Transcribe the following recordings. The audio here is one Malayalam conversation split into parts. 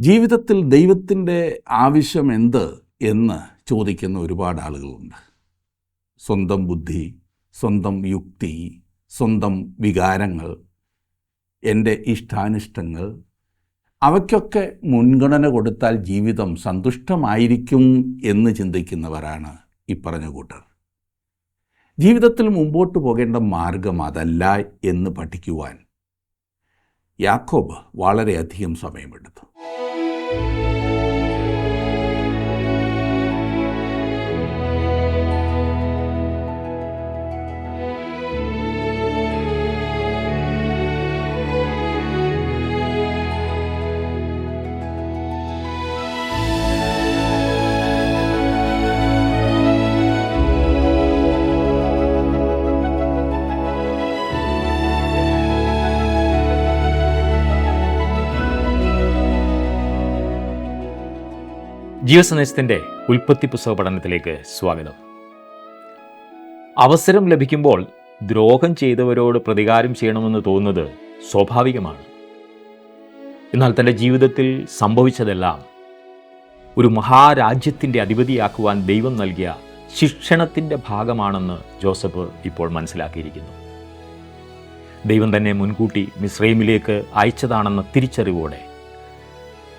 ജീവിതത്തിൽ ദൈവത്തിൻ്റെ ആവശ്യം എന്ത് എന്ന് ചോദിക്കുന്ന ഒരുപാട് ആളുകളുണ്ട്. സ്വന്തം ബുദ്ധി, സ്വന്തം യുക്തി, സ്വന്തം വികാരങ്ങൾ, എൻ്റെ ഇഷ്ടാനിഷ്ടങ്ങൾ, അവയ്ക്കൊക്കെ മുൻഗണന കൊടുത്താൽ ജീവിതം സന്തുഷ്ടമായിരിക്കും എന്ന് ചിന്തിക്കുന്നവരാണ് ഇപ്പറഞ്ഞ കൂട്ടർ. ജീവിതത്തിൽ മുമ്പോട്ട് പോകേണ്ട മാർഗം അതല്ല എന്ന് പഠിക്കുവാൻ യാക്കോബ് വളരെയധികം സമയമെടുത്തു. ജീവസന്ദേശത്തിൻ്റെ ഉൽപ്പത്തി പുസ്തക പഠനത്തിലേക്ക് സ്വാഗതം. അവസരം ലഭിക്കുമ്പോൾ ദ്രോഹം ചെയ്തവരോട് പ്രതികാരം ചെയ്യണമെന്ന് തോന്നുന്നത് സ്വാഭാവികമാണ്. എന്നാൽ തൻ്റെ ജീവിതത്തിൽ സംഭവിച്ചതെല്ലാം ഒരു മഹാരാജ്യത്തിൻ്റെ അധിപതിയാക്കുവാൻ ദൈവം നൽകിയ ശിക്ഷണത്തിൻ്റെ ഭാഗമാണെന്ന് ജോസഫ് ഇപ്പോൾ മനസ്സിലാക്കിയിരിക്കുന്നു. ദൈവം തന്നെ മുൻകൂട്ടി മിസ്രൈമിലേക്ക് അയച്ചതാണെന്ന തിരിച്ചറിവോടെ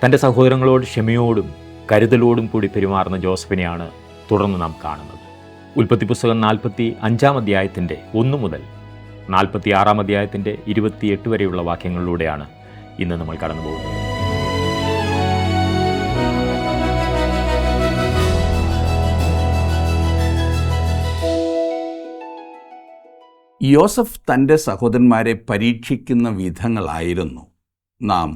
തൻ്റെ സഹോദരങ്ങളോട് ക്ഷമയോടും കരുതലോടും കൂടി പെരുമാറുന്ന ജോസഫിനെയാണ് തുടർന്ന് നാം കാണുന്നത്. ഉൽപ്പത്തി പുസ്തകം 45 അധ്യായത്തിൻ്റെ 1 മുതൽ 46 അധ്യായത്തിൻ്റെ 28 വരെയുള്ള വാക്യങ്ങളിലൂടെയാണ് ഇന്ന് നമ്മൾ കടന്നു പോകുന്നത്. യോസഫ് തൻ്റെ സഹോദരന്മാരെ പരീക്ഷിക്കുന്ന വിധങ്ങളായിരുന്നു നാം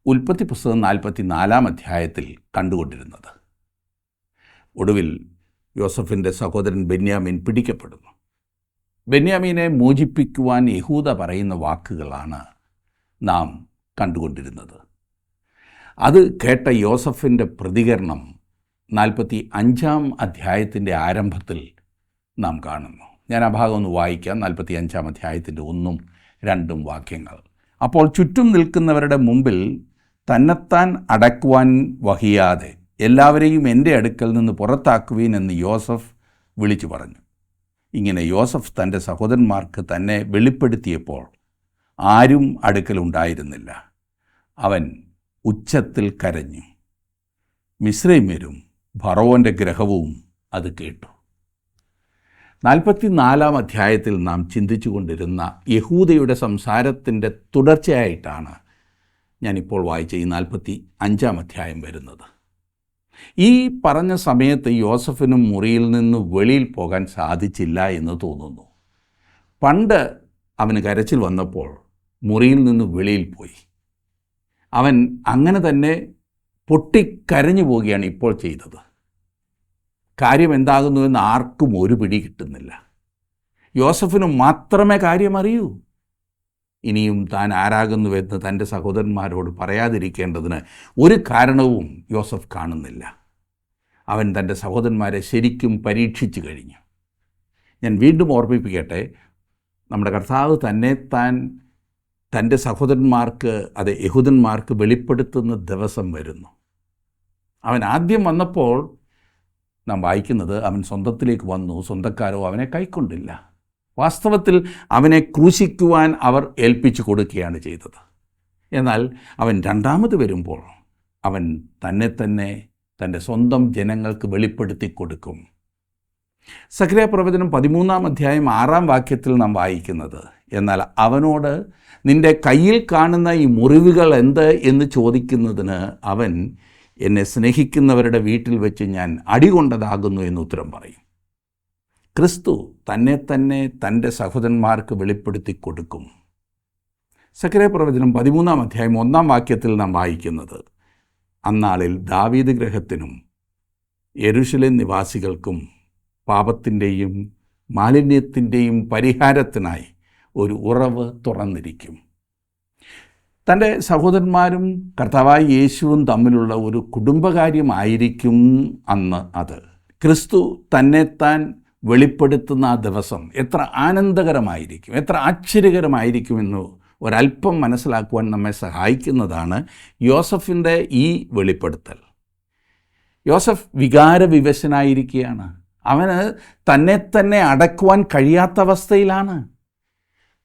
ഉൽപ്പത്തി പുസ്തകം 44 അധ്യായത്തിൽ കണ്ടുകൊണ്ടിരുന്നത്. ഒടുവിൽ യോസഫിൻ്റെ സഹോദരൻ ബെന്യാമീൻ പിടിക്കപ്പെടുന്നു. ബെന്യാമീനെ മോചിപ്പിക്കുവാൻ യഹൂദ പറയുന്ന വാക്കുകളാണ് നാം കണ്ടുകൊണ്ടിരുന്നത്. അത് കേട്ട യോസഫിൻ്റെ പ്രതികരണം 45 അധ്യായത്തിൻ്റെ ആരംഭത്തിൽ നാം കാണുന്നു. ഞാൻ ആ ഭാഗം ഒന്ന് വായിക്കാം. 45 അധ്യായത്തിൻ്റെ 1ഉം 2ഉം വാക്യങ്ങൾ. അപ്പോൾ ചുറ്റും നിൽക്കുന്നവരുടെ മുമ്പിൽ തന്നെത്താൻ അടക്കുവാൻ വഹിയാതെ എല്ലാവരെയും എൻ്റെ അടുക്കൽ നിന്ന് പുറത്താക്കുവീൻ എന്ന് യോസഫ് വിളിച്ചു പറഞ്ഞു. ഇങ്ങനെ യോസഫ് തൻ്റെ സഹോദരന്മാർക്ക് തന്നെ വെളിപ്പെടുത്തിയപ്പോൾ ആരും അടുക്കലുണ്ടായിരുന്നില്ല. അവൻ ഉച്ചത്തിൽ കരഞ്ഞു. മിസ്രൈമ്യരും ഫറവോൻ്റെ ഗ്രഹവും അത് കേട്ടു. 44 അധ്യായത്തിൽ നാം ചിന്തിച്ചു കൊണ്ടിരുന്ന യഹൂദയുടെ സംസാരത്തിൻ്റെ തുടർച്ചയായിട്ടാണ് ഞാനിപ്പോൾ വായിച്ച ഈ 45 അധ്യായം വരുന്നത്. ഈ പറഞ്ഞ സമയത്ത് യോസഫിനും മുറിയിൽ നിന്ന് വെളിയിൽ പോകാൻ സാധിച്ചില്ല എന്ന് തോന്നുന്നു. പണ്ട് അവന് കരച്ചിൽ വന്നപ്പോൾ മുറിയിൽ നിന്ന് വെളിയിൽ പോയി. അവൻ അങ്ങനെ തന്നെ പൊട്ടിക്കരഞ്ഞു പോവുകയാണ് ഇപ്പോൾ ചെയ്തത്. കാര്യം എന്താകുന്നുവെന്ന് ആർക്കും ഒരു പിടി കിട്ടുന്നില്ല. യോസഫിന് മാത്രമേ കാര്യം അറിയൂ. ഇനിയും താൻ ആരാകുന്നുവെന്ന് തൻ്റെ സഹോദരന്മാരോട് പറയാതിരിക്കേണ്ടതിന് ഒരു കാരണവും യോസഫ് കാണുന്നില്ല. അവൻ തൻ്റെ സഹോദരന്മാരെ ശരിക്കും പരീക്ഷിച്ചു കഴിഞ്ഞു. ഞാൻ വീണ്ടും ഓർമ്മിപ്പിക്കട്ടെ, നമ്മുടെ കർത്താവ് തന്നെ തൻ്റെ സഹോദരന്മാർക്ക്, അത് യഹൂദന്മാർക്ക് വെളിപ്പെടുത്തുന്ന ദിവസം വരുന്നു. അവൻ ആദ്യം വന്നപ്പോൾ നാം വായിക്കുന്നത് അവൻ സ്വന്തത്തിലേക്ക് വന്നു, സ്വന്തക്കാരോ അവനെ കൈക്കൊണ്ടില്ല. വാസ്തവത്തിൽ അവനെ ക്രൂശിക്കുവാൻ അവർ ഏൽപ്പിച്ചു കൊടുക്കുകയാണ് ചെയ്തത്. എന്നാൽ അവൻ രണ്ടാമത് വരുമ്പോൾ അവൻ തന്നെ തൻ്റെ സ്വന്തം ജനങ്ങൾക്ക് വെളിപ്പെടുത്തി കൊടുക്കും. സഖറിയ പ്രവചനം 13 അധ്യായം 6 വാക്യത്തിൽ നാം വായിക്കുന്നത്, എന്നാൽ അവനോട് നിൻ്റെ കയ്യിൽ കാണുന്ന ഈ മുറിവുകൾ എന്ത് എന്ന് ചോദിക്കുന്നതിന് അവൻ എന്നെ സ്നേഹിക്കുന്നവരുടെ വീട്ടിൽ വെച്ച് ഞാൻ അടികൊണ്ടതാകുന്നു എന്ന് ഉത്തരം പറയും. ക്രിസ്തു തന്നെ തൻ്റെ സഹോദരന്മാർക്ക് വെളിപ്പെടുത്തി കൊടുക്കും. സഖറിയ പ്രവചനം 13 അധ്യായം 1 വാക്യത്തിൽ നാം വായിക്കുന്നത്, അന്നാളിൽ ദാവീദ് ഗൃഹത്തിനും യെരൂശലേം നിവാസികൾക്കും പാപത്തിൻ്റെയും മാലിന്യത്തിൻ്റെയും പരിഹാരത്തിനായി ഒരു ഉറവ് തുറന്നിരിക്കും. തൻ്റെ സഹോദരന്മാരും കർത്താവായ യേശുവും തമ്മിലുള്ള ഒരു കുടുംബകാര്യമായിരിക്കും അന്ന്. അത് ക്രിസ്തു തന്നെത്താൻ വെളിപ്പെടുത്തുന്ന ആ ദിവസം എത്ര ആനന്ദകരമായിരിക്കും, എത്ര ആശ്ചര്യകരമായിരിക്കുമെന്ന് ഒരല്പം മനസ്സിലാക്കുവാൻ നമ്മെ സഹായിക്കുന്നതാണ് യോസഫിൻ്റെ ഈ വെളിപ്പെടുത്തൽ. യോസഫ് വികാരവിവശനായിരിക്കുകയാണ്. അവന് തന്നെ അടക്കുവാൻ കഴിയാത്ത അവസ്ഥയിലാണ്.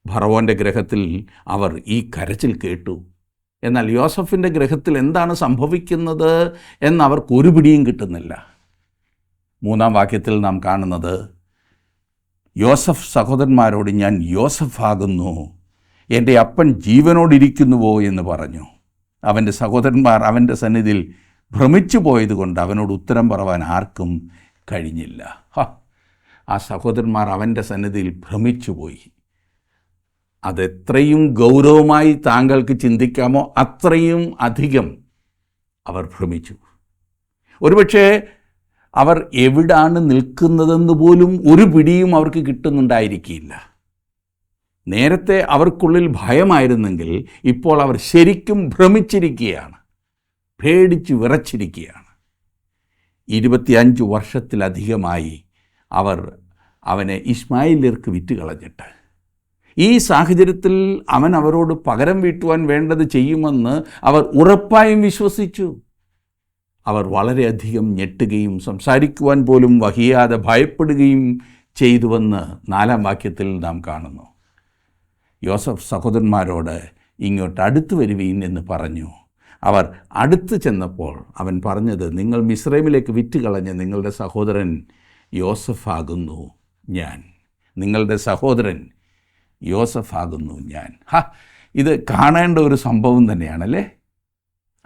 ഫറവോൻ്റെ ഗൃഹത്തിൽ അവർ ഈ കരച്ചിൽ കേട്ടു. എന്നാൽ യോസഫിൻ്റെ ഗൃഹത്തിൽ എന്താണ് സംഭവിക്കുന്നത് എന്നവർക്ക് ഒരു പിടിയും കിട്ടുന്നില്ല. 3-ാം വാക്യത്തിൽ നാം കാണുന്നത്, യോസഫ് സഹോദരന്മാരോട്, ഞാൻ യോസഫാകുന്നു, എൻ്റെ അപ്പൻ ജീവനോടിരിക്കുന്നുവോ എന്ന് പറഞ്ഞു. അവൻ്റെ സഹോദരന്മാർ അവൻ്റെ സന്നിധിയിൽ ഭ്രമിച്ചു പോയതുകൊണ്ട് അവനോട് ഉത്തരം പറവാൻ ആർക്കും കഴിഞ്ഞില്ല. ആ സഹോദരന്മാർ അവൻ്റെ സന്നിധിയിൽ ഭ്രമിച്ചുപോയി. അതെത്രയും ഗൗരവമായി താങ്കൾക്ക് ചിന്തിക്കാമോ അത്രയും അധികം അവർ ഭ്രമിച്ചു. ഒരുപക്ഷെ അവർ എവിടാണ് നിൽക്കുന്നതെന്ന് പോലും ഒരു പിടിയും അവർക്ക് കിട്ടുന്നുണ്ടായിരിക്കില്ല. നേരത്തെ അവർക്കുള്ളിൽ ഭയമായിരുന്നെങ്കിൽ ഇപ്പോൾ അവർ ശരിക്കും ഭ്രമിച്ചിരിക്കുകയാണ്, പേടിച്ച് വിറച്ചിരിക്കുകയാണ്. 25 വർഷത്തിലധികമായി അവർ അവനെ ഇശ്മായേല്യർക്ക് വിറ്റുകളഞ്ഞിട്ട്, ഈ സാഹചര്യത്തിൽ അവൻ അവരോട് പകരം വീട്ടുവാൻ വേണ്ടത് ചെയ്യുമെന്ന് അവർ ഉറപ്പായും വിശ്വസിച്ചു. അവർ വളരെയധികം ഞെട്ടുകയും സംസാരിക്കുവാൻ പോലും വഹിയാതെ ഭയപ്പെടുകയും ചെയ്തുവെന്ന് 4-ാം വാക്യത്തിൽ നാം കാണുന്നു. യോസഫ് സഹോദരന്മാരോട് ഇങ്ങോട്ട് അടുത്തു വരുവീൻ എന്ന് പറഞ്ഞു. അവർ അടുത്ത് ചെന്നപ്പോൾ അവൻ പറഞ്ഞത്, നിങ്ങൾ മിസ്രൈമിലേക്ക് വിറ്റുകളഞ്ഞ നിങ്ങളുടെ സഹോദരൻ യോസഫാകുന്നു ഞാൻ. നിങ്ങളുടെ സഹോദരൻ യോസഫാകുന്നു ഞാൻ. ഇത് കാണേണ്ട ഒരു സംഭവം തന്നെയാണല്ലേ.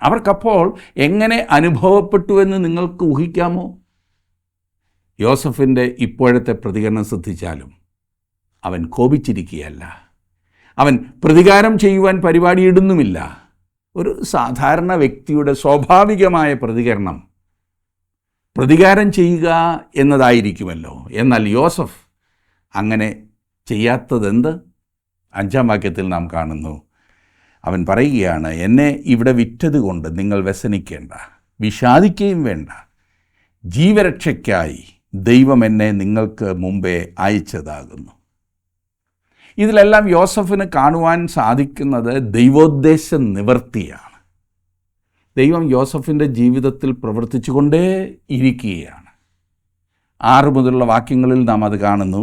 അവർക്കപ്പോൾ എങ്ങനെ അനുഭവപ്പെട്ടുവെന്ന് നിങ്ങൾക്ക് ഊഹിക്കാമോ? യോസഫിൻ്റെ ഇപ്പോഴത്തെ പ്രതികരണം ശ്രദ്ധിച്ചാലും അവൻ കോപിച്ചിരിക്കുകയല്ല, അവൻ പ്രതികാരം ചെയ്യുവാൻ പരിപാടിയിടുന്നുമില്ല. ഒരു സാധാരണ വ്യക്തിയുടെ സ്വാഭാവികമായ പ്രതികാരം ചെയ്യുക എന്നതായിരിക്കുമല്ലോ. എന്നാൽ യോസഫ് അങ്ങനെ ചെയ്യാത്തതെന്ത്? 5-ാം വാക്യത്തിൽ നാം കാണുന്നു, അവൻ പറയുകയാണ്, എന്നെ ഇവിടെ വിറ്റത് കൊണ്ട് നിങ്ങൾ വ്യസനിക്കേണ്ട, വിഷാദിക്കുകയും വേണ്ട. ജീവരക്ഷയ്ക്കായി ദൈവം എന്നെ നിങ്ങൾക്ക് മുമ്പേ അയച്ചതാകുന്നു. ഇതിലെല്ലാം യോസഫിന് കാണുവാൻ സാധിക്കുന്നത് ദൈവോദ്ദേശ നിവൃത്തിയാണ്. ദൈവം യോസഫിൻ്റെ ജീവിതത്തിൽ പ്രവർത്തിച്ചു കൊണ്ടേ ഇരിക്കുകയാണ്. 6 മുതലുള്ള വാക്യങ്ങളിൽ നാം അത് കാണുന്നു.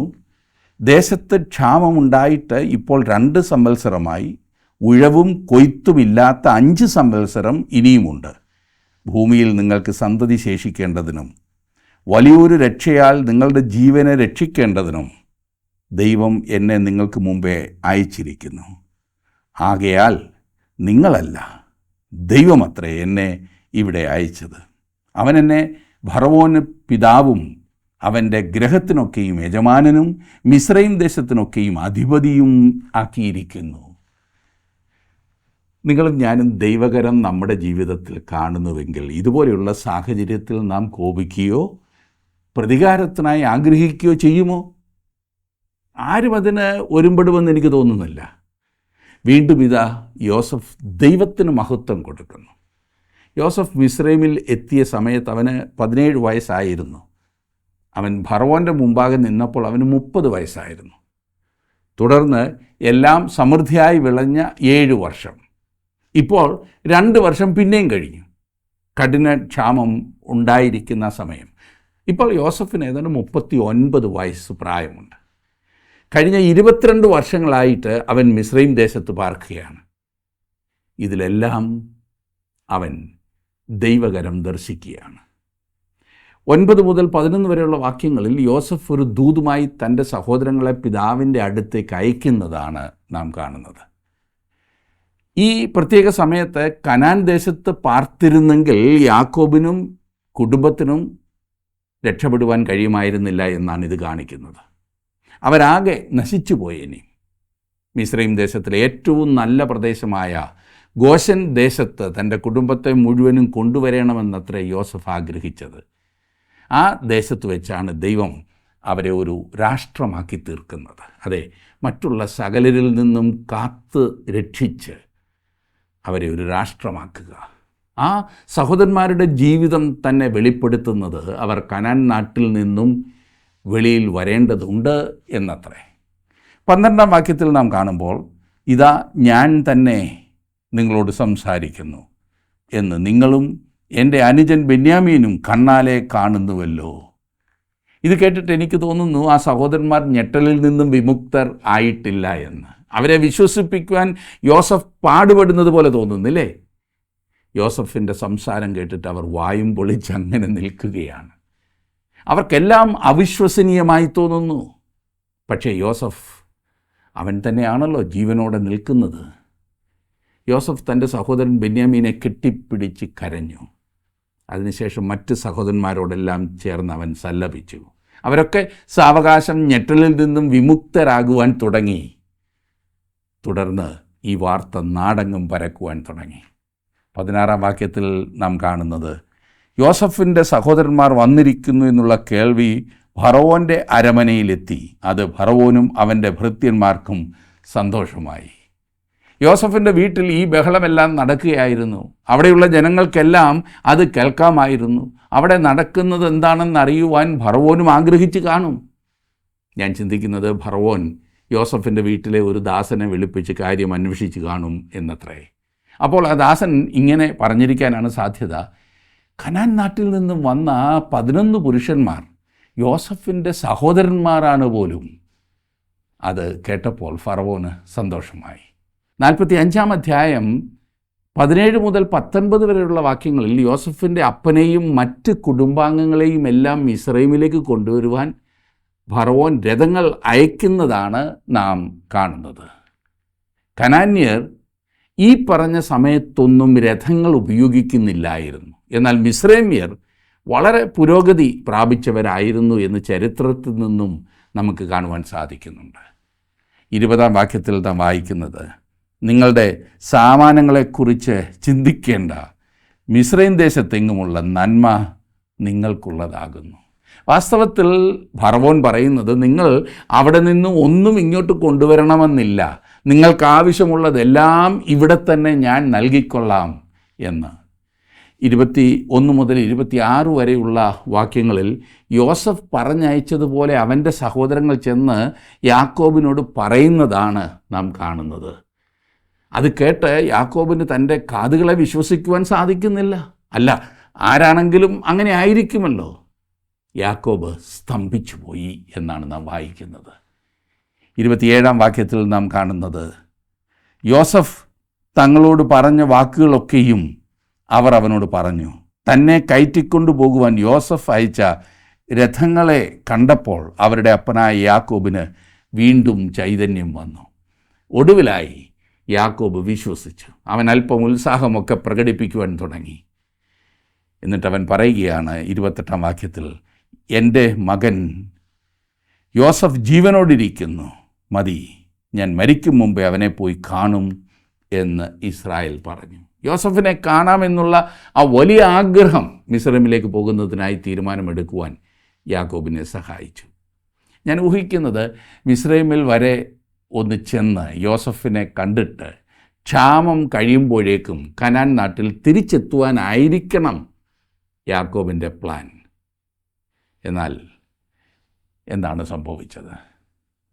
ദേശത്ത് ക്ഷാമമുണ്ടായിട്ട് ഇപ്പോൾ 2 സംവത്സരമായി, ഉഴവും കൊയ്ത്തുമില്ലാത്ത 5 സംവത്സരം ഇനിയുമുണ്ട്. ഭൂമിയിൽ നിങ്ങൾക്ക് സന്തതി ശേഷിക്കേണ്ടതിനും വലിയൊരു രക്ഷയാൽ നിങ്ങളുടെ ജീവനെ രക്ഷിക്കേണ്ടതിനും ദൈവം എന്നെ നിങ്ങൾക്ക് മുമ്പേ അയച്ചിരിക്കുന്നു. ആകയാൽ നിങ്ങളല്ല, ദൈവമത്രേ എന്നെ ഇവിടെ അയച്ചത്. അവൻ എന്നെ ഫറവോന് പിതാവും അവൻ്റെ ഗ്രഹത്തിനൊക്കെയും യജമാനനും മിസ്രൈം ദേശത്തിനൊക്കെയും അധിപതിയും ആക്കിയിരിക്കുന്നു. നിങ്ങളും ഞാനും ദൈവകരം നമ്മുടെ ജീവിതത്തിൽ കാണുന്നുവെങ്കിൽ ഇതുപോലെയുള്ള സാഹചര്യത്തിൽ നാം കോപിക്കുകയോ പ്രതികാരത്തിനായി ആഗ്രഹിക്കുകയോ ചെയ്യുമോ? ആരും അതിന് ഒരുമ്പെടുമെന്ന് എനിക്ക് തോന്നുന്നില്ല. വീണ്ടും ഇതാ യോസഫ് ദൈവത്തിന് മഹത്വം കൊടുക്കുന്നു. യോസഫ് മിസ്രൈമിൽ എത്തിയ സമയത്ത് അവന് 17 വയസ്സായിരുന്നു. അവൻ ഫറവോൻ്റെ മുമ്പാകെ നിന്നപ്പോൾ അവന് 30 വയസ്സായിരുന്നു. തുടർന്ന് എല്ലാം സമൃദ്ധിയായി വിളഞ്ഞ 7 വർഷം. ഇപ്പോൾ 2 വർഷം പിന്നെയും കഴിഞ്ഞു. കഠിന ക്ഷാമം ഉണ്ടായിരിക്കുന്ന സമയം. ഇപ്പോൾ യോസഫിന് ഏതാണ്ട് 39 വയസ്സ് പ്രായമുണ്ട്. കഴിഞ്ഞ 22 വർഷങ്ങളായിട്ട് അവൻ മിസ്രൈം ദേശത്ത് പാർക്കുകയാണ്. ഇതിലെല്ലാം അവൻ ദൈവകരം ദർശിക്കുകയാണ്. 9 മുതൽ 11 വരെയുള്ള വാക്യങ്ങളിൽ യോസഫ് ഒരു ദൂതുമായി തൻ്റെ സഹോദരങ്ങളെ പിതാവിൻ്റെ അടുത്തേക്ക് അയക്കുന്നതാണ് നാം കാണുന്നത്. ഈ പ്രത്യേക സമയത്ത് കനാൻ ദേശത്ത് പാർത്തിരുന്നെങ്കിൽ യാക്കോബിനും കുടുംബത്തിനും രക്ഷപ്പെടുവാൻ കഴിയുമായിരുന്നില്ല എന്നാണ് ഇത് കാണിക്കുന്നത്. അവരാകെ നശിച്ചു പോയേനെ. മിസ്രൈം ദേശത്തിലെ ഏറ്റവും നല്ല പ്രദേശമായ ഗോശൻ ദേശത്ത് തൻ്റെ കുടുംബത്തെ മുഴുവനും കൊണ്ടുവരണമെന്നത്രേ യോസഫ് ആഗ്രഹിച്ചത്. ആ ദേശത്ത് വെച്ചാണ് ദൈവം അവരെ ഒരു രാഷ്ട്രമാക്കി തീർക്കുന്നത്. അതെ, മറ്റുള്ള സകലരിൽ നിന്നും കാത്ത് രക്ഷിച്ച് അവരെ ഒരു രാഷ്ട്രമാക്കുക. ആ സഹോദരന്മാരുടെ ജീവിതം തന്നെ വെളിപ്പെടുത്തുന്നത് അവർ കനാൻ നാട്ടിൽ നിന്നും വെളിയിൽ വരേണ്ടതുണ്ട് എന്നത്രേ. 12-ാം വാക്യത്തിൽ നാം കാണുമ്പോൾ ഇതാ ഞാൻ തന്നെ നിങ്ങളോട് സംസാരിക്കുന്നു എന്ന് നിങ്ങളും എൻ്റെ അനുജൻ ബെന്യാമീനും കണ്ണാലെ കാണുന്നുവല്ലോ. ഇത് കേട്ടിട്ട് എനിക്ക് തോന്നുന്നു ആ സഹോദരന്മാർ ഞെട്ടലിൽ നിന്നും വിമുക്തർ ആയിട്ടില്ല എന്ന്. അവരെ വിശ്വസിപ്പിക്കുവാൻ യോസഫ് പാടുപെടുന്നത് പോലെ തോന്നുന്നില്ലേ? യോസഫിൻ്റെ സംസാരം കേട്ടിട്ട് അവർ വായും പൊളിച്ച് അങ്ങനെ നിൽക്കുകയാണ്. അവർക്കെല്ലാം അവിശ്വസനീയമായി തോന്നുന്നു. പക്ഷേ യോസഫ് അവൻ തന്നെയാണല്ലോ ജീവനോടെ നിൽക്കുന്നത്. യോസഫ് തൻ്റെ സഹോദരൻ ബെന്യാമീനെ കെട്ടിപ്പിടിച്ച് കരഞ്ഞു. അതിനുശേഷം മറ്റ് സഹോദരന്മാരോടെല്ലാം ചേർന്ന് അവൻ സല്ലപിച്ചു. അവരൊക്കെ സാവകാശം ഞെട്ടലിൽ നിന്നും വിമുക്തരാകുവാൻ തുടങ്ങി. തുടർന്ന് ഈ വാർത്ത നാടെങ്ങും പരക്കുവാൻ തുടങ്ങി. 16-ാം വാക്യത്തിൽ നാം കാണുന്നത്, യോസഫിൻ്റെ സഹോദരന്മാർ വന്നിരിക്കുന്നു എന്നുള്ള കേൾവി ഫറവോൻ്റെ അരമനയിലെത്തി. അത് ഫറവോനും അവൻ്റെ ഭൃത്യന്മാർക്കും സന്തോഷമായി. യോസഫിൻ്റെ വീട്ടിൽ ഈ ബഹളമെല്ലാം നടക്കുകയായിരുന്നു. അവിടെയുള്ള ജനങ്ങൾക്കെല്ലാം അത് കേൾക്കാമായിരുന്നു. അവിടെ നടക്കുന്നത് എന്താണെന്ന് അറിയുവാൻ ഫറവോനും ആഗ്രഹിച്ച് കാണും. ഞാൻ ചിന്തിക്കുന്നത് ഫറവോൻ യോസഫിൻ്റെ വീട്ടിലെ ഒരു ദാസനെ വിളിപ്പിച്ച് കാര്യം അന്വേഷിച്ച് കാണും എന്നത്രേ. അപ്പോൾ ആ ദാസൻ ഇങ്ങനെ പറഞ്ഞിരിക്കാനാണ് സാധ്യത, കനാൻ നാട്ടിൽ നിന്നും വന്ന 11 പുരുഷന്മാർ യോസഫിൻ്റെ സഹോദരന്മാരാണ് പോലും. അത് കേട്ടപ്പോൾ ഫറവോന് സന്തോഷമായി. 45-ാം അധ്യായം 17 മുതൽ 19 വരെയുള്ള വാക്യങ്ങളിൽ യോസഫിൻ്റെ അപ്പനെയും മറ്റ് കുടുംബാംഗങ്ങളെയും എല്ലാം മിസ്രൈമിലേക്ക് കൊണ്ടുവരുവാൻ ഫറവോൻ രഥങ്ങൾ അയക്കുന്നതാണ് നാം കാണുന്നത്. കനാന്യർ ഈ പറഞ്ഞ സമയത്തൊന്നും രഥങ്ങൾ ഉപയോഗിക്കുന്നില്ലായിരുന്നു. എന്നാൽ മിസ്രൈമ്യർ വളരെ പുരോഗതി പ്രാപിച്ചവരായിരുന്നു എന്ന് ചരിത്രത്തിൽ നിന്നും നമുക്ക് കാണുവാൻ സാധിക്കുന്നുണ്ട്. 20-ാം വാക്യത്തിൽ നാം വായിക്കുന്നത്, നിങ്ങളുടെ സാമാനങ്ങളെക്കുറിച്ച് ചിന്തിക്കേണ്ട, മിസ്രൈം ദേശത്തെങ്ങുമുള്ള നന്മ നിങ്ങൾക്കുള്ളതാകുന്നു. വാസ്തവത്തിൽ ഫറവോൻ പറയുന്നത്, നിങ്ങൾ അവിടെ നിന്ന് ഒന്നും ഇങ്ങോട്ട് കൊണ്ടുവരണമെന്നില്ല, നിങ്ങൾക്ക് ആവശ്യമുള്ളതെല്ലാം ഇവിടെ തന്നെ ഞാൻ നൽകിക്കൊള്ളാം എന്ന്. 21 മുതൽ 26 വരെയുള്ള വാക്യങ്ങളിൽ യോസഫ് പറഞ്ഞയച്ചതുപോലെ അവൻ്റെ സഹോദരങ്ങൾ ചെന്ന് യാക്കോബിനോട് പറയുന്നതാണ് നാം കാണുന്നത്. അത് കേട്ട് യാക്കോബിന് തൻ്റെ കാതുകളെ വിശ്വസിക്കുവാൻ സാധിക്കുന്നില്ല. അല്ല, ആരാണെങ്കിലും അങ്ങനെ ആയിരിക്കുമല്ലോ. യാക്കോബ് സ്തംഭിച്ചു പോയി എന്നാണ് നാം വായിക്കുന്നത്. 27-ാം വാക്യത്തിൽ നാം കാണുന്നത്, യോസഫ് തങ്ങളോട് പറഞ്ഞ വാക്കുകളൊക്കെയും അവർ അവനോട് പറഞ്ഞു. തന്നെ കയറ്റിക്കൊണ്ടു പോകുവാൻ യോസഫ് അയച്ച രഥങ്ങളെ കണ്ടപ്പോൾ അവരുടെ അപ്പനായ യാക്കോബിന് വീണ്ടും ചൈതന്യം വന്നു. ഒടുവിലായി യാക്കോബ് വിശ്വസിച്ചു. അവൻ അല്പം ഉത്സാഹമൊക്കെ പ്രകടിപ്പിക്കുവാൻ തുടങ്ങി. എന്നിട്ട് അവൻ പറയുകയാണ് 28-ാം വാക്യത്തിൽ, എൻ്റെ മകൻ യോസഫ് ജീവനോടിരിക്കുന്നു, മതി, ഞാൻ മരിക്കും മുമ്പേ അവനെ പോയി കാണും എന്ന് ഇസ്രായേൽ പറഞ്ഞു. യോസഫിനെ കാണാമെന്നുള്ള ആ വലിയ ആഗ്രഹം മിസ്രൈമിലേക്ക് പോകുന്നതിനായി തീരുമാനമെടുക്കുവാൻ യാക്കോബിനെ സഹായിച്ചു. ഞാൻ ഊഹിക്കുന്നത് മിസ്രൈമിൽ വരെ ഒന്ന് ചെന്ന് യോസഫിനെ കണ്ടിട്ട് ക്ഷാമം കഴിയുമ്പോഴേക്കും കനാൻ നാട്ടിൽ തിരിച്ചെത്തുവാനായിരിക്കണം യാക്കോബിൻ്റെ പ്ലാൻ. എന്നാൽ എന്താണ് സംഭവിച്ചത്?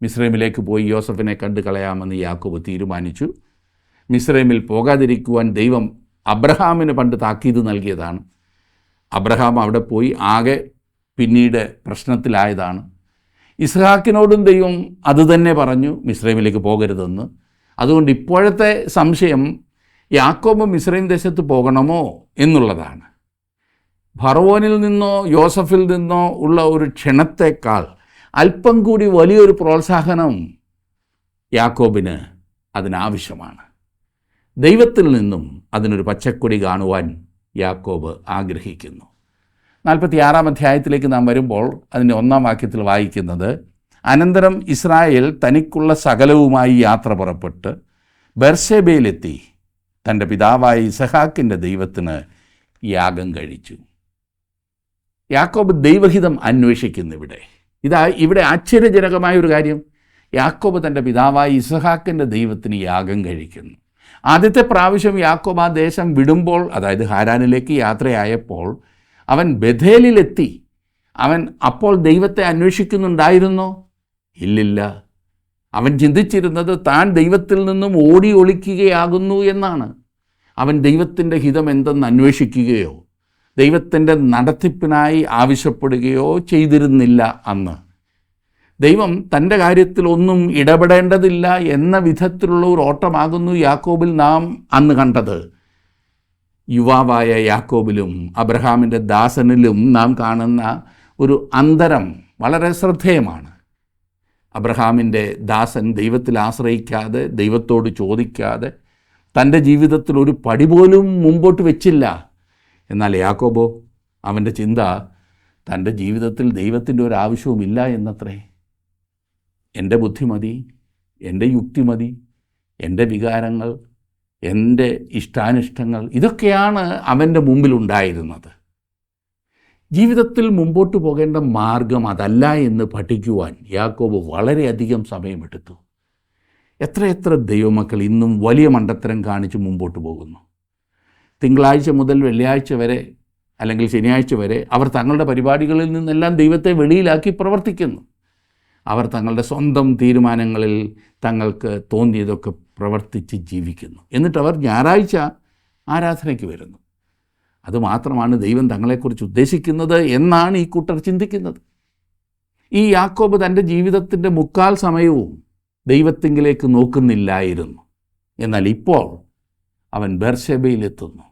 മിസ്രൈമിലേക്ക് പോയി യോസഫിനെ കണ്ടു കളയാമെന്ന് യാക്കോബ് തീരുമാനിച്ചു. മിസ്രൈമിൽ പോകാതിരിക്കുവാൻ ദൈവം അബ്രഹാമിന് പണ്ട് താക്കീത് നൽകിയതാണ്. അബ്രഹാം അവിടെ പോയി ആകെ പിന്നീട് പ്രശ്നത്തിലായതാണ്. ഇസ്ഹാക്കിനോടും ദൈവം അതുതന്നെ പറഞ്ഞു, മിസ്രൈമിലേക്ക് പോകരുതെന്ന്. അതുകൊണ്ട് ഇപ്പോഴത്തെ സംശയം യാക്കോബ് മിസ്രൈം ദേശത്ത് പോകണമോ എന്നുള്ളതാണ്. ഫറവോനിൽ നിന്നോ യോസഫിൽ നിന്നോ ഉള്ള ഒരു ക്ഷണത്തേക്കാൾ അല്പം കൂടി വലിയൊരു പ്രോത്സാഹനം യാക്കോബിന് അതിനാവശ്യമാണ്. ദൈവത്തിൽ നിന്നും അതിനൊരു പച്ചക്കൊടി കാണുവാൻ യാക്കോബ് ആഗ്രഹിക്കുന്നു. 46-ാം അധ്യായത്തിലേക്ക് നാം വരുമ്പോൾ അതിൻ്റെ 1-ാം വാക്യത്തിൽ വായിക്കുന്നത്, അനന്തരം ഇസ്രായേൽ തനിക്കുള്ള സകലവുമായി യാത്ര പുറപ്പെട്ട് ബെർശേബയിലെത്തി തൻ്റെ പിതാവായ ഇസഹാക്കിൻ്റെ ദൈവത്തിന് യാഗം കഴിച്ചു. യാക്കോബ് ദൈവഹിതം അന്വേഷിക്കുന്നു. ഇവിടെ ആശ്ചര്യജനകമായ ഒരു കാര്യം, യാക്കോബ് തൻ്റെ പിതാവായ ഇസഹാക്കിൻ്റെ ദൈവത്തിന് യാഗം കഴിക്കുന്നു. ആദ്യത്തെ പ്രാവശ്യം യാക്കോബ് ആ ദേശം വിടുമ്പോൾ, അതായത് ഹാരാനിലേക്ക് യാത്രയായപ്പോൾ അവൻ ബഥേലിലെത്തി. അവൻ അപ്പോൾ ദൈവത്തെ അന്വേഷിക്കുന്നുണ്ടായിരുന്നോ? ഇല്ലില്ല. അവൻ ചിന്തിച്ചിരുന്നത് താൻ ദൈവത്തിൽ നിന്നും ഓടി ഒളിക്കുകയാകുന്നു എന്നാണ്. അവൻ ദൈവത്തിൻ്റെ ഹിതം എന്തെന്ന് അന്വേഷിക്കുകയോ ദൈവത്തിൻ്റെ നടത്തിപ്പിനായി ആവശ്യപ്പെടുകയോ ചെയ്തിരുന്നില്ല അന്ന്. ദൈവം തൻ്റെ കാര്യത്തിൽ ഒന്നും ഇടപെടേണ്ടതില്ല എന്ന വിധത്തിലുള്ള ഒരു ഓട്ടമാകുന്നു യാക്കോബിൽ നാം അന്ന് കണ്ടത്. യുവാവായ യാക്കോബിലും അബ്രഹാമിൻ്റെ ദാസനിലും നാം കാണുന്ന ഒരു അന്തരം വളരെ ശ്രദ്ധേയമാണ്. അബ്രഹാമിൻ്റെ ദാസൻ ദൈവത്തിൽ ആശ്രയിക്കാതെ, ദൈവത്തോട് ചോദിക്കാതെ തൻ്റെ ജീവിതത്തിൽ ഒരു പടി പോലും മുമ്പോട്ട് വെച്ചില്ല. എന്നാൽ യാക്കോബോ, അവൻ്റെ ചിന്ത തൻ്റെ ജീവിതത്തിൽ ദൈവത്തിൻ്റെ ഒരു ആവശ്യവുമില്ല എന്നത്രേ. എൻ്റെ ബുദ്ധി മതി, എൻ്റെ യുക്തി മതി, എൻ്റെ വികാരങ്ങൾ, എൻ്റെ ഇഷ്ടാനിഷ്ടങ്ങൾ, ഇതൊക്കെയാണ് അവൻ്റെ മുമ്പിലുണ്ടായിരുന്നത്. ജീവിതത്തിൽ മുമ്പോട്ട് പോകേണ്ട മാർഗം അതല്ല എന്ന് പഠിക്കുവാൻ യാക്കോബ് വളരെയധികം സമയമെടുത്തു. എത്രയെത്ര ദൈവമക്കൾ ഇന്നും വലിയ മണ്ടത്തരം കാണിച്ച് മുമ്പോട്ട് പോകുന്നു. തിങ്കളാഴ്ച മുതൽ വെള്ളിയാഴ്ച വരെ അല്ലെങ്കിൽ ശനിയാഴ്ച വരെ അവർ തങ്ങളുടെ പരിപാടികളിൽ നിന്നെല്ലാം ദൈവത്തെ വെളിയിലാക്കി പ്രവർത്തിക്കുന്നു. അവർ തങ്ങളുടെ സ്വന്തം തീരുമാനങ്ങളിൽ തങ്ങൾക്ക് തോന്നിയതൊക്കെ പ്രവർത്തിച്ച് ജീവിക്കുന്നു. എന്നിട്ടവർ ഞായറാഴ്ച ആരാധനയ്ക്ക് വരുന്നു. അതുമാത്രമാണ് ദൈവം തങ്ങളെക്കുറിച്ച് ഉദ്ദേശിക്കുന്നത് എന്നാണ് ഈ കൂട്ടർ ചിന്തിക്കുന്നത്. ഈ യാക്കോബ് തൻ്റെ ജീവിതത്തിൻ്റെ മുക്കാൽ സമയവും ദൈവത്തിങ്കിലേക്ക് നോക്കുന്നില്ലായിരുന്നു. എന്നാൽ ഇപ്പോൾ അവൻ ബേർശേബയിലെത്തുന്നു.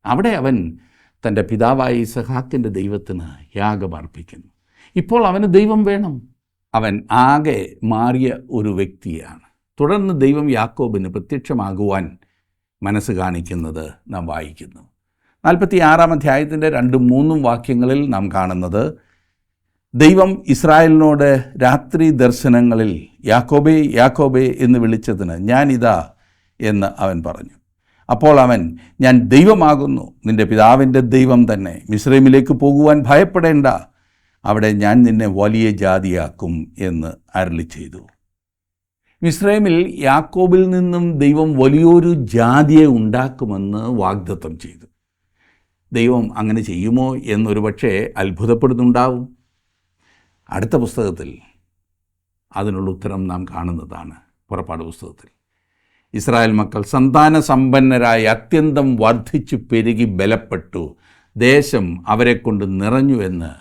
അവിടെ അവൻ തൻ്റെ പിതാവായ ഇസഹാക്കിൻ്റെ ദൈവത്തിന് യാഗമർപ്പിക്കുന്നു. ഇപ്പോൾ അവന് ദൈവം വേണം. അവൻ ആകെ മാറിയ ഒരു വ്യക്തിയാണ്. തുടർന്ന് ദൈവം യാക്കോബിന് പ്രത്യക്ഷമാകുവാൻ മനസ്സ് കാണിക്കുന്നത് നാം വായിക്കുന്നു. 46-ാം അധ്യായത്തിൻ്റെ 2-3 വാക്യങ്ങളിൽ നാം കാണുന്നത്, ദൈവം ഇസ്രായേലിനോട് രാത്രി ദർശനങ്ങളിൽ യാക്കോബേ യാക്കോബേ എന്ന് വിളിച്ചതിന് ഞാനിതാ എന്ന് അവൻ പറഞ്ഞു. അപ്പോൾ അവൻ, ഞാൻ ദൈവമാകുന്നു, നിൻ്റെ പിതാവിൻ്റെ ദൈവം തന്നെ. മിസ്രൈമിലേക്ക് പോകുവാൻ ഭയപ്പെടേണ്ട, അവിടെ ഞാൻ നിന്നെ വലിയ ജാതിയാക്കും എന്ന് അരുളി ചെയ്തു. മിസ്രൈമിൽ യാക്കോബിൽ നിന്നും ദൈവം വലിയൊരു ജാതിയെ ഉണ്ടാക്കുമെന്ന് വാഗ്ദത്തം ചെയ്തു. ദൈവം അങ്ങനെ ചെയ്യുമോ എന്നൊരു പക്ഷേ അത്ഭുതപ്പെടുന്നുണ്ടാവും. അടുത്ത പുസ്തകത്തിൽ അതിനുള്ള ഉത്തരം നാം കാണുന്നതാണ്. പുറപ്പാട് പുസ്തകത്തിൽ ഇസ്രായേൽ മക്കൾ സന്താന സമ്പന്നരായി അത്യന്തം വർദ്ധിച്ചു പെരുകി ബലപ്പെട്ടു, ദേശം അവരെക്കൊണ്ട് നിറഞ്ഞു എന്ന്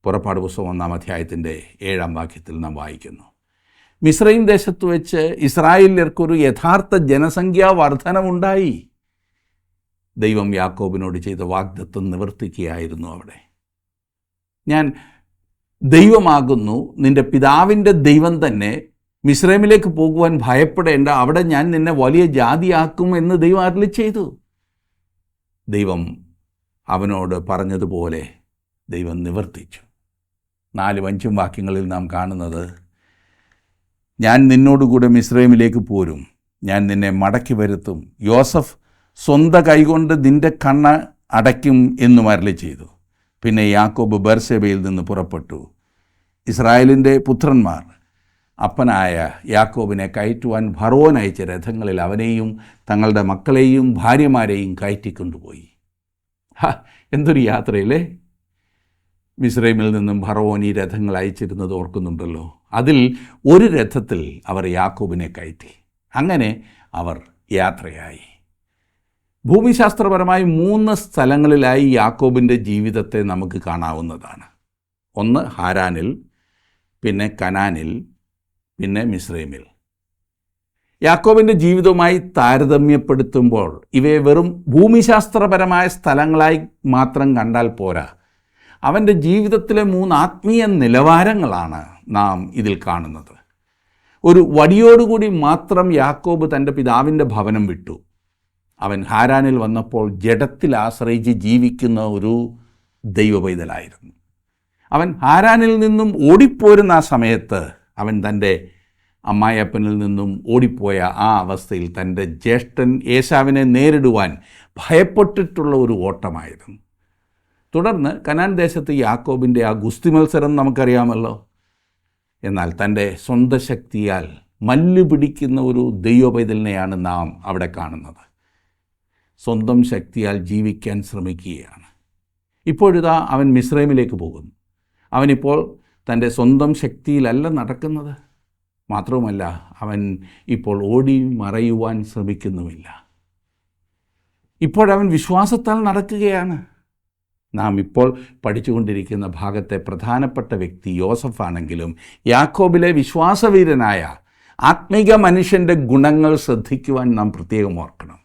പുറപ്പാട് പുസ്തകം 1-ാം അധ്യായത്തിൻ്റെ 7-ാം വാക്യത്തിൽ നാം വായിക്കുന്നു. മിസ്രൈം ദേശത്ത് വെച്ച് ഇസ്രായേല്യർക്കൊരു യഥാർത്ഥ ജനസംഖ്യാ വർധനമുണ്ടായി. ദൈവം യാക്കോബിനോട് ചെയ്ത വാഗ്ദത്തം നിവർത്തിക്കുകയായിരുന്നു അവിടെ. ഞാൻ ദൈവമാകുന്നു, നിൻ്റെ പിതാവിൻ്റെ ദൈവം തന്നെ. മിസ്രൈമിലേക്ക് പോകുവാൻ ഭയപ്പെടേണ്ട, അവിടെ ഞാൻ നിന്നെ വലിയ ജാതിയാക്കും എന്ന് ദൈവം അരുളി ചെയ്തു. ദൈവം അവനോട് പറഞ്ഞതുപോലെ ദൈവം നിവർത്തിച്ചു. 4-5 വാക്യങ്ങളിൽ നാം കാണുന്നത്, ഞാൻ നിന്നോടുകൂടെ മിസ്രൈമിലേക്ക് പോരും, ഞാൻ നിന്നെ മടക്കി വരുത്തും, യോസഫ് സ്വന്തം കൈകൊണ്ട് നിൻ്റെ കണ്ണ് അടയ്ക്കും എന്നും അരുളി ചെയ്തു. പിന്നെ യാക്കോബ് ബേർശേബയിൽ നിന്ന് പുറപ്പെട്ടു. ഇസ്രായേലിൻ്റെ പുത്രന്മാർ അപ്പനായ യാക്കോബിനെ കയറ്റുവാൻ ഫറവോൻ അയച്ച രഥങ്ങളിൽ അവനെയും തങ്ങളുടെ മക്കളെയും ഭാര്യമാരെയും കയറ്റിക്കൊണ്ടുപോയി. എന്തൊരു യാത്രയില്ലേ! മിസ്രൈമിൽ നിന്നും ഫറവോൻ ഈ രഥങ്ങൾ അയച്ചിരുന്നത് ഓർക്കുന്നുണ്ടല്ലോ. അതിൽ ഒരു രഥത്തിൽ അവർ യാക്കോബിനെ കയറ്റി. അങ്ങനെ അവർ യാത്രയായി. ഭൂമിശാസ്ത്രപരമായി 3 സ്ഥലങ്ങളിലായി യാക്കോബിൻ്റെ ജീവിതത്തെ നമുക്ക് കാണാവുന്നതാണ്. ഒന്ന് ഹാരാനിൽ, പിന്നെ കനാനിൽ, പിന്നെ മിസ്രൈമിൽ. യാക്കോബിൻ്റെ ജീവിതവുമായി താരതമ്യപ്പെടുത്തുമ്പോൾ ഇവയെ വെറും ഭൂമിശാസ്ത്രപരമായ സ്ഥലങ്ങളായി മാത്രം കണ്ടാൽ പോരാ. അവൻ്റെ ജീവിതത്തിലെ 3 ആത്മീയ നിലവാരങ്ങളാണ് നാം ഇതിൽ കാണുന്നത്. ഒരു വടിയോടുകൂടി മാത്രം യാക്കോബ് തൻ്റെ പിതാവിൻ്റെ ഭവനം വിട്ടു. അവൻ ഹാരാനിൽ വന്നപ്പോൾ ജഡത്തിൽ ആശ്രയിച്ച് ജീവിക്കുന്ന ഒരു ദൈവപൈതലായിരുന്നു. അവൻ ഹാരാനിൽ നിന്നും ഓടിപ്പോരുന്ന ആ സമയത്ത് അവൻ തൻ്റെ അമ്മായിയപ്പനിൽ നിന്നും ഓടിപ്പോയ ആ അവസ്ഥയിൽ തൻ്റെ ജ്യേഷ്ഠൻ ഏശാവിനെ നേരിടുവാൻ ഭയപ്പെട്ടിട്ടുള്ള ഒരു ഓട്ടമായിരുന്നു. തുടർന്ന് കനാൻ ദേശത്ത് യാക്കോബിൻ്റെ ആ ഗുസ്തി മത്സരം നമുക്കറിയാമല്ലോ. എന്നാൽ തൻ്റെ സ്വന്തം ശക്തിയാൽ മല്ല് പിടിക്കുന്ന ഒരു ദൈവപൈതലിനെയാണ് നാം അവിടെ കാണുന്നത്. സ്വന്തം ശക്തിയാൽ ജീവിക്കാൻ ശ്രമിക്കുകയാണ്. ഇപ്പോഴിതാ അവൻ മിസ്രൈമിലേക്ക് പോകുന്നു. അവനിപ്പോൾ തൻ്റെ സ്വന്തം ശക്തിയിലല്ല നടക്കുന്നത്, മാത്രവുമല്ല, അവൻ ഇപ്പോൾ ഓടി മറയുവാൻ ശ്രമിക്കുന്നുമില്ല. ഇപ്പോഴവൻ വിശ്വാസത്താൽ നടക്കുകയാണ്. നാം ഇപ്പോൾ പഠിച്ചുകൊണ്ടിരിക്കുന്ന ഭാഗത്തെ പ്രധാനപ്പെട്ട വ്യക്തി യോസഫാണെങ്കിലും യാക്കോബിലെ വിശ്വാസവീരനായ ആത്മീക മനുഷ്യൻ്റെ ഗുണങ്ങൾ ശ്രദ്ധിക്കുവാൻ നാം പ്രത്യേകം ഓർക്കണം.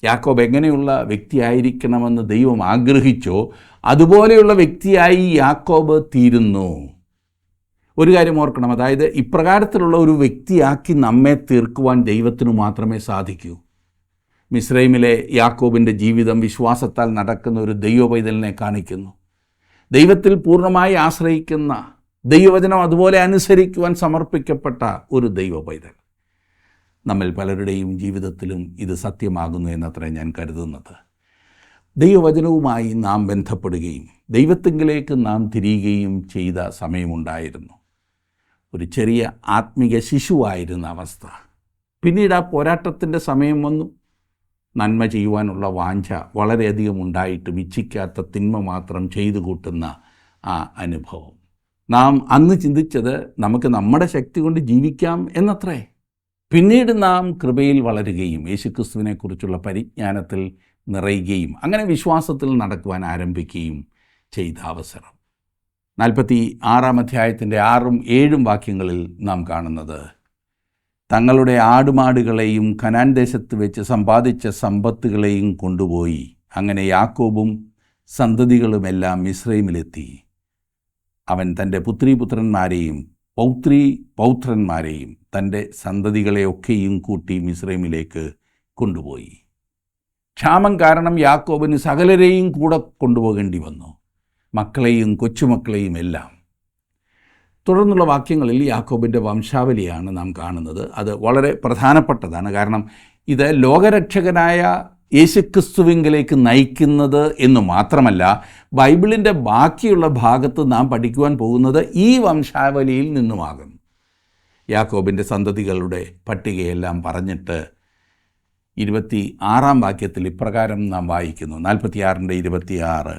യാക്കോബ് എങ്ങനെയുള്ള വ്യക്തിയായിരിക്കണമെന്ന് ദൈവം ആഗ്രഹിച്ചോ അതുപോലെയുള്ള വ്യക്തിയായി യാക്കോബ് തീരുന്നു. ഒരു കാര്യം ഓർക്കണം, അതായത് ഇപ്രകാരത്തിലുള്ള ഒരു വ്യക്തിയാക്കി നമ്മെ തീർക്കുവാൻ ദൈവത്തിനു മാത്രമേ സാധിക്കൂ. മിസ്രൈമിലെ യാക്കോബിൻ്റെ ജീവിതം വിശ്വാസത്താൽ നടക്കുന്ന ഒരു ദൈവപൈതലിനെ കാണിക്കുന്നു. ദൈവത്തിൽ പൂർണ്ണമായി ആശ്രയിക്കുന്ന, ദൈവവചനം അതുപോലെ അനുസരിക്കുവാൻ സമർപ്പിക്കപ്പെട്ട ഒരു ദൈവപൈതൽ. നമ്മിൽ പലരുടെയും ജീവിതത്തിലും ഇത് സത്യമാകുന്നു എന്നത്രേ ഞാൻ കരുതുന്നത്. ദൈവവചനവുമായി നാം ബന്ധപ്പെടുകയും ദൈവത്തിങ്കിലേക്ക് നാം തിരിയുകയും ചെയ്ത സമയമുണ്ടായിരുന്നു. ഒരു ചെറിയ ആത്മീക ശിശുവായിരുന്ന അവസ്ഥ. പിന്നീട് ആ പോരാട്ടത്തിൻ്റെ സമയം വന്നു. നന്മ ചെയ്യുവാനുള്ള വാഞ്ച വളരെയധികം ഉണ്ടായിട്ടും ഇച്ഛിക്കാത്ത തിന്മ മാത്രം ചെയ്തു കൂട്ടുന്ന ആ അനുഭവം. നാം അന്ന് ചിന്തിച്ചത് നമുക്ക് നമ്മുടെ ശക്തി കൊണ്ട് ജീവിക്കാം എന്നത്രേ. പിന്നീട് നാം കൃപയിൽ വളരുകയും യേശുക്രിസ്തുവിനെക്കുറിച്ചുള്ള പരിജ്ഞാനത്തിൽ നിറയുകയും അങ്ങനെ വിശ്വാസത്തിൽ നടക്കുവാൻ ആരംഭിക്കുകയും ചെയ്ത അവസരം. 46-ാം അധ്യായത്തിൻ്റെ 6ഉം 7ഉം വാക്യങ്ങളിൽ നാം കാണുന്നത്, തങ്ങളുടെ ആടുമാടുകളെയും കനാൻ ദേശത്ത് വെച്ച് സമ്പാദിച്ച സമ്പത്തുകളെയും കൊണ്ടുപോയി. അങ്ങനെ യാക്കോബും സന്തതികളുമെല്ലാം മിസ്രൈമിലെത്തി. അവൻ തൻ്റെ പുത്രീപുത്രന്മാരെയും പൗത്രന്മാരെയും തൻ്റെ സന്തതികളെയൊക്കെയും കൂട്ടി മിസ്രൈമിലേക്ക് കൊണ്ടുപോയി. ക്ഷാമം കാരണം യാക്കോബിന് സകലരെയും കൂടെ കൊണ്ടുപോകേണ്ടി വന്നു, മക്കളെയും കൊച്ചുമക്കളെയും എല്ലാം. തുടർന്നുള്ള വാക്യങ്ങളിൽ യാക്കോബിൻ്റെ വംശാവലിയാണ് നാം കാണുന്നത്. അത് വളരെ പ്രധാനപ്പെട്ടതാണ്. കാരണം ഇത് ലോകരക്ഷകനായ യേശുക്രിസ്തുവിങ്കിലേക്ക് നയിക്കുന്നത് എന്ന് മാത്രമല്ല, ബൈബിളിൻ്റെ ബാക്കിയുള്ള ഭാഗത്ത് നാം പഠിക്കുവാൻ പോകുന്നത് ഈ വംശാവലിയിൽ നിന്നുമാകുന്നു. യാക്കോബിൻ്റെ സന്തതികളുടെ പട്ടികയെല്ലാം പറഞ്ഞിട്ട് 26-ാം വാക്യത്തിൽ ഇപ്രകാരം നാം വായിക്കുന്നു. 46-ന്റെ 26,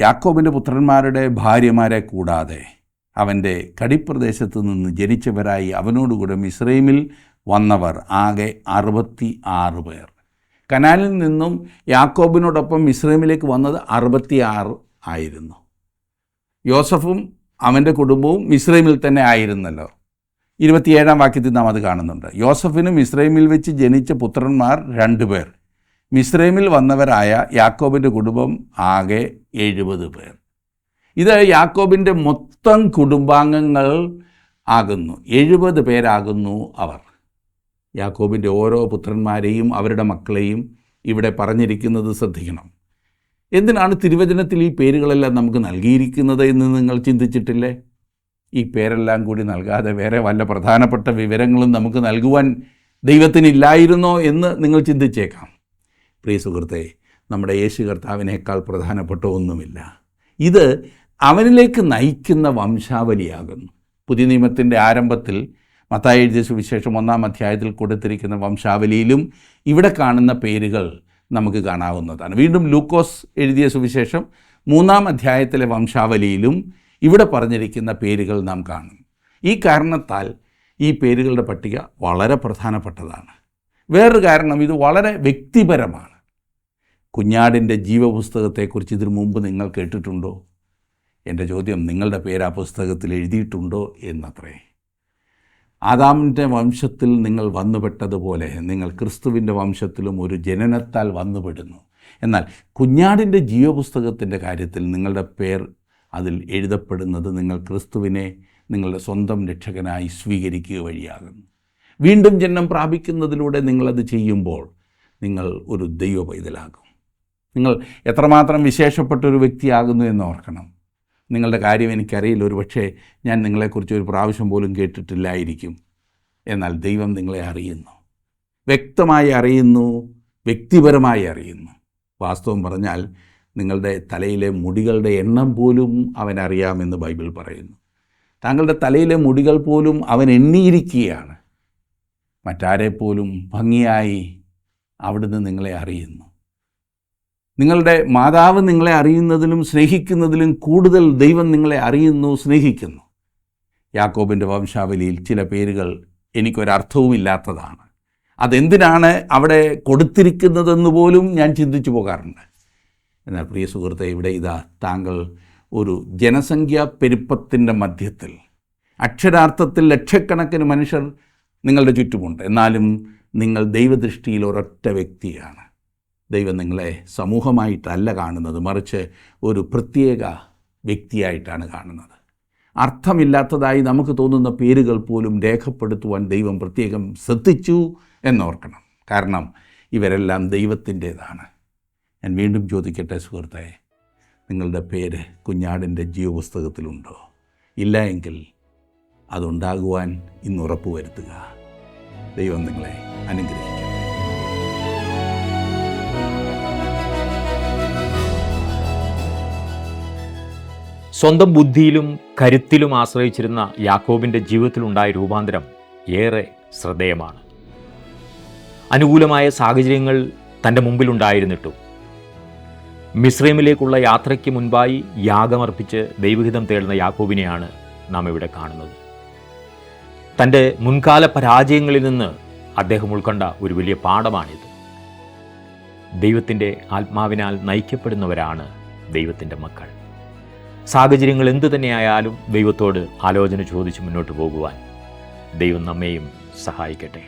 യാക്കോബിൻ്റെ പുത്രന്മാരുടെ ഭാര്യമാരെ കൂടാതെ അവൻ്റെ കടിപ്രദേശത്ത് നിന്ന് ജനിച്ചവരായി അവനോടുകൂടെ മിസ്രൈമിൽ വന്നവർ ആകെ 66 പേർ. കനാനിൽ നിന്നും യാക്കോബിനോടൊപ്പം മിസ്രൈമിലേക്ക് വന്നത് 66 ആയിരുന്നു. യോസഫും അവൻ്റെ കുടുംബവും മിസ്രൈമിൽ തന്നെ ആയിരുന്നല്ലോ. 27-ാം വാക്യത്തിൽ നാം അത് കാണുന്നുണ്ട്. യോസഫിന് മിസ്രൈമിൽ വെച്ച് ജനിച്ച പുത്രന്മാർ 2 പേർ. മിസ്രൈമിൽ വന്നവരായ യാക്കോബിൻ്റെ കുടുംബം ആകെ 70 പേർ. ഇത് യാക്കോബിൻ്റെ മൊത്തം കുടുംബാംഗങ്ങൾ ആകുന്നു. 70 പേരാകുന്നു അവർ. യാക്കോബിൻ്റെ ഓരോ പുത്രന്മാരെയും അവരുടെ മക്കളെയും ഇവിടെ പറഞ്ഞിരിക്കുന്നത് ശ്രദ്ധിക്കണം. എന്തിനാണ് തിരുവചനത്തിൽ ഈ പേരുകളെല്ലാം നമുക്ക് നൽകിയിരിക്കുന്നത് എന്ന് നിങ്ങൾ ചിന്തിച്ചിട്ടില്ലേ? ഈ പേരെല്ലാം കൂടി നൽകാതെ വേറെ വല്ല പ്രധാനപ്പെട്ട വിവരങ്ങളും നമുക്ക് നൽകുവാൻ ദൈവത്തിനില്ലായിരുന്നോ എന്ന് നിങ്ങൾ ചിന്തിച്ചേക്കാം. പ്രിയ സുഹൃത്തെ, നമ്മുടെ യേശു കർത്താവിനേക്കാൾ പ്രധാനപ്പെട്ട ഒന്നുമില്ല. ഇത് അവനിലേക്ക് നയിക്കുന്ന വംശാവലിയാകുന്നു. പുതിയ നിയമത്തിൻ്റെ ആരംഭത്തിൽ മത്തായി എഴുതിയ സുവിശേഷം 1-ാം അധ്യായത്തിൽ കൊടുത്തിരിക്കുന്ന വംശാവലിയിലും ഇവിടെ കാണുന്ന പേരുകൾ നമുക്ക് കാണാവുന്നതാണ്. വീണ്ടും ലൂക്കോസ് എഴുതിയ സുവിശേഷം 3-ാം അധ്യായത്തിലെ വംശാവലിയിലും ഇവിടെ പറഞ്ഞിരിക്കുന്ന പേരുകൾ നാം കാണും. ഈ കാരണത്താൽ ഈ പേരുകളുടെ പട്ടിക വളരെ പ്രധാനപ്പെട്ടതാണ്. വേറൊരു കാരണം, ഇത് വളരെ വ്യക്തിപരമാണ്. കുഞ്ഞാടിൻ്റെ ജീവപുസ്തകത്തെക്കുറിച്ച് ഇതിനു മുമ്പ് നിങ്ങൾ കേട്ടിട്ടുണ്ടോ? എൻ്റെ ചോദ്യം, നിങ്ങളുടെ പേര് ആ പുസ്തകത്തിൽ എഴുതിയിട്ടുണ്ടോ എന്നത്രേ. ആദാമിൻ്റെ വംശത്തിൽ നിങ്ങൾ വന്നുപെട്ടതുപോലെ നിങ്ങൾ ക്രിസ്തുവിൻ്റെ വംശത്തിലും ഒരു ജനനത്താൽ വന്നുപെടുന്നു. എന്നാൽ കുഞ്ഞാടിൻ്റെ ജീവപുസ്തകത്തിൻ്റെ കാര്യത്തിൽ നിങ്ങളുടെ പേർ അതിൽ എഴുതപ്പെടുന്നത് നിങ്ങൾ ക്രിസ്തുവിനെ നിങ്ങളുടെ സ്വന്തം രക്ഷകനായി സ്വീകരിക്കുക വഴിയാകുന്നു. വീണ്ടും ജന്മം പ്രാപിക്കുന്നതിലൂടെ നിങ്ങളത് ചെയ്യുമ്പോൾ നിങ്ങൾ ഒരു ദൈവ പൈതലാകും. നിങ്ങൾ എത്രമാത്രം വിശേഷപ്പെട്ടൊരു വ്യക്തിയാകുന്നു എന്ന് ഓർക്കണം. നിങ്ങളുടെ കാര്യം എനിക്കറിയില്ല, ഒരുപക്ഷെ ഞാൻ നിങ്ങളെക്കുറിച്ച് ഒരു പ്രാവശ്യം പോലും കേട്ടിട്ടില്ലായിരിക്കും. എന്നാൽ ദൈവം നിങ്ങളെ അറിയുന്നു, വ്യക്തമായി അറിയുന്നു, വ്യക്തിപരമായി അറിയുന്നു. വാസ്തവം പറഞ്ഞാൽ നിങ്ങളുടെ തലയിലെ മുടികളുടെ എണ്ണം പോലും അവൻ അറിയാമെന്ന് ബൈബിൾ പറയുന്നു. താങ്കളുടെ തലയിലെ മുടികൾ പോലും അവൻ എണ്ണിയിരിക്കുകയാണ്. മറ്റാരെപ്പോലും ഭംഗിയായി അവിടുന്ന് നിങ്ങളെ അറിയുന്നു. നിങ്ങളുടെ മാതാവ് നിങ്ങളെ അറിയുന്നതിലും സ്നേഹിക്കുന്നതിലും കൂടുതൽ ദൈവം നിങ്ങളെ അറിയുന്നു, സ്നേഹിക്കുന്നു. യാക്കോബിൻ്റെ വംശാവലിയിൽ ചില പേരുകൾ എനിക്കൊരർത്ഥവുമില്ലാത്തതാണ്. അതെന്തിനാണ് അവിടെ കൊടുത്തിരിക്കുന്നതെന്ന് പോലും ഞാൻ ചിന്തിച്ചു പോകാറുണ്ട്. എന്നാൽ പ്രിയ സുഹൃത്തെ, ഇവിടെ ഇതാ താങ്കൾ ഒരു ജനസംഖ്യാ പെരുപ്പത്തിൻ്റെ മധ്യത്തിൽ, അക്ഷരാർത്ഥത്തിൽ ലക്ഷക്കണക്കിന് മനുഷ്യർ നിങ്ങളുടെ ചുറ്റുമുണ്ട്. എന്നാലും നിങ്ങൾ ദൈവദൃഷ്ടിയിൽ ഒരൊറ്റ വ്യക്തിയാണ്. ദൈവം നിങ്ങളെ സമൂഹമായിട്ടല്ല കാണുന്നത്, മറിച്ച് ഒരു പ്രത്യേക വ്യക്തിയായിട്ടാണ് കാണുന്നത്. അർത്ഥമില്ലാത്തതായി നമുക്ക് തോന്നുന്ന പേരുകൾ പോലും രേഖപ്പെടുത്തുവാൻ ദൈവം പ്രത്യേകം ശ്രദ്ധിച്ചു എന്നോർക്കണം. കാരണം ഇവരെല്ലാം ദൈവത്തിൻ്റേതാണ്. ഞാൻ വീണ്ടും ചോദിക്കട്ടെ സുഹൃത്തെ, നിങ്ങളുടെ പേര് കുഞ്ഞാടിൻ്റെ ജീവപുസ്തകത്തിലുണ്ടോ? ഇല്ല എങ്കിൽ അതുണ്ടാകുവാൻ ഇന്ന് ഉറപ്പുവരുത്തുക. ദൈവം നിങ്ങളെ അനുഗ്രഹിക്കട്ടെ. സ്വന്തം ബുദ്ധിയിലും കരുത്തിലും ആശ്രയിച്ചിരുന്ന യാക്കോബിൻ്റെ ജീവിതത്തിലുണ്ടായ രൂപാന്തരം ഏറെ ശ്രദ്ധേയമാണ്. അനുകൂലമായ സാഹചര്യങ്ങൾ തൻ്റെ മുമ്പിലുണ്ടായിരുന്നിട്ടും മിസ്രൈമിലേക്കുള്ള യാത്രയ്ക്ക് മുൻപായി യാഗമർപ്പിച്ച് ദൈവഹിതം തേടുന്ന യാക്കോബിനെയാണ് നാം ഇവിടെ കാണുന്നത്. തൻ്റെ മുൻകാല പരാജയങ്ങളിൽ നിന്ന് അദ്ദേഹം ഉൾക്കൊണ്ട ഒരു വലിയ പാഠമാണിത്. ദൈവത്തിൻ്റെ ആത്മാവിനാൽ നയിക്കപ്പെടുന്നവരാണ് ദൈവത്തിൻ്റെ മക്കൾ. സാഹചര്യങ്ങൾ എന്തു തന്നെയായാലും ദൈവത്തോട് ആലോചന ചോദിച്ച് മുന്നോട്ട് പോകുവാൻ ദൈവം നമ്മെയും സഹായിക്കട്ടെ.